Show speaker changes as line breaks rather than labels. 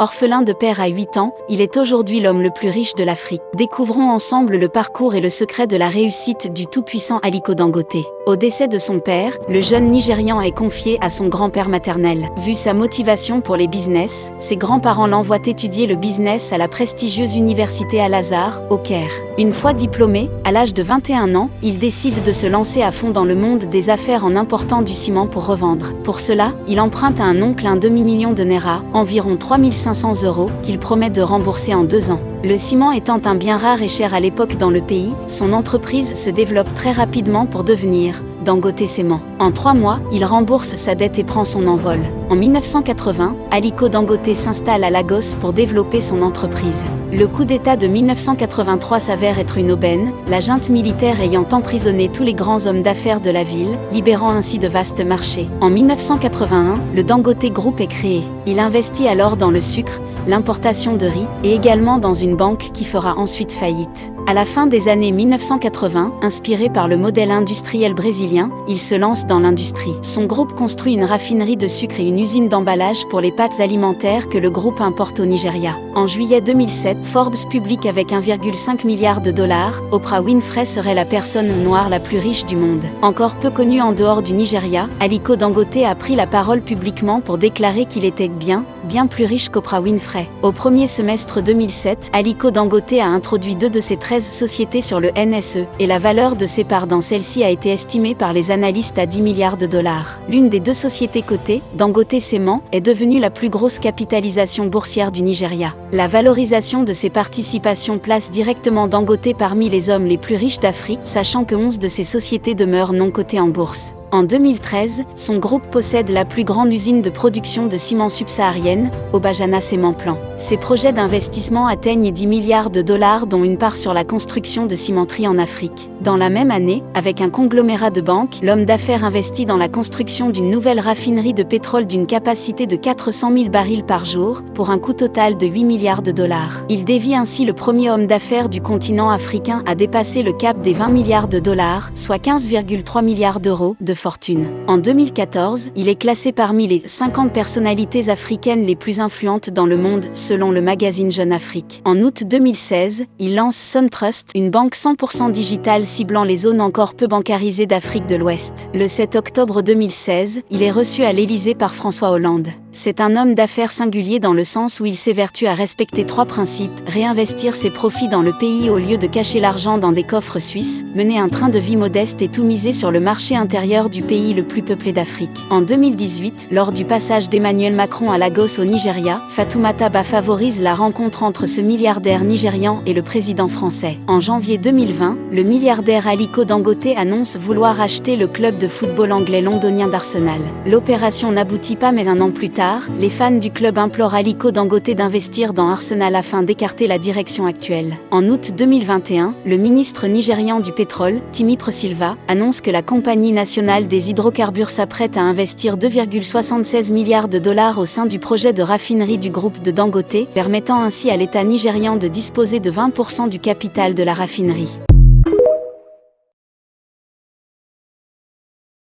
Orphelin de père à 8 ans, il est aujourd'hui l'homme le plus riche de l'Afrique. Découvrons ensemble le parcours et le secret de la réussite du tout-puissant Aliko Dangote. Au décès de son père, le jeune Nigérian est confié à son grand-père maternel. Vu sa motivation pour les business, ses grands-parents l'envoient étudier le business à la prestigieuse université Al-Azhar, au Caire. Une fois diplômé, à l'âge de 21 ans, il décide de se lancer à fond dans le monde des affaires en important du ciment pour revendre. Pour cela, il emprunte à un oncle un demi-million de naira, environ 3500 €, qu'il promet de rembourser en 2 ans. Le ciment étant un bien rare et cher à l'époque dans le pays, son entreprise se développe très rapidement pour devenir Dangote Cement. En 3 mois, il rembourse sa dette et prend son envol. En 1980, Aliko Dangote s'installe à Lagos pour développer son entreprise. Le coup d'État de 1983 s'avère être une aubaine, la junte militaire ayant emprisonné tous les grands hommes d'affaires de la ville, libérant ainsi de vastes marchés. En 1981, le Dangote Group est créé. Il investit alors dans le sucre, l'importation de riz, et également dans une banque qui fera ensuite faillite. À la fin des années 1980, inspiré par le modèle industriel brésilien, il se lance dans l'industrie. Son groupe construit une raffinerie de sucre et une usine d'emballage pour les pâtes alimentaires que le groupe importe au Nigeria. En juillet 2007, Forbes publie avec 1,5 milliard de dollars, Oprah Winfrey serait la personne noire la plus riche du monde. Encore peu connue en dehors du Nigeria, Aliko Dangote a pris la parole publiquement pour déclarer qu'il était bien plus riche qu'Oprah Winfrey. Au premier semestre 2007, Aliko Dangote a introduit 2 de ses 13 sociétés sur le NSE, et la valeur de ses parts dans celle-ci a été estimée par les analystes à 10 milliards de dollars. L'une des 2 sociétés cotées, Dangote Cement, est devenue la plus grosse capitalisation boursière du Nigeria. La valorisation de ses participations place directement Dangote parmi les hommes les plus riches d'Afrique, sachant que 11 de ces sociétés demeurent non cotées en bourse. En 2013, son groupe possède la plus grande usine de production de ciment subsaharienne, Obajana Cement Plan. Ses projets d'investissement atteignent 10 milliards de dollars dont une part sur la construction de cimenteries en Afrique. Dans la même année, avec un conglomérat de banques, l'homme d'affaires investit dans la construction d'une nouvelle raffinerie de pétrole d'une capacité de 400 000 barils par jour, pour un coût total de 8 milliards de dollars. Il dévie ainsi le premier homme d'affaires du continent africain à dépasser le cap des 20 milliards de dollars, soit 15,3 milliards d'euros, de fortune. En 2014, il est classé parmi les 50 personnalités africaines les plus influentes dans le monde, selon le magazine Jeune Afrique. En août 2016, il lance SunTrust, une banque 100% digitale ciblant les zones encore peu bancarisées d'Afrique de l'Ouest. Le 7 octobre 2016, il est reçu à l'Élysée par François Hollande. C'est un homme d'affaires singulier dans le sens où il s'évertue à respecter 3 principes: réinvestir ses profits dans le pays au lieu de cacher l'argent dans des coffres suisses, mener un train de vie modeste et tout miser sur le marché intérieur du pays le plus peuplé d'Afrique. En 2018, lors du passage d'Emmanuel Macron à Lagos au Nigeria, Fatoumata Ba favorise la rencontre entre ce milliardaire nigérian et le président français. En janvier 2020, le milliardaire Aliko Dangote annonce vouloir acheter le club de football anglais londonien d'Arsenal. L'opération n'aboutit pas, mais un an plus tard, les fans du club implorent Aliko Dangote d'investir dans Arsenal afin d'écarter la direction actuelle. En août 2021, le ministre nigérian du pétrole, Timi Presilva, annonce que la compagnie nationale des hydrocarbures s'apprête à investir 2,76 milliards de dollars au sein du projet de raffinerie du groupe de Dangote, permettant ainsi à l'État nigérian de disposer de 20% du capital de la raffinerie.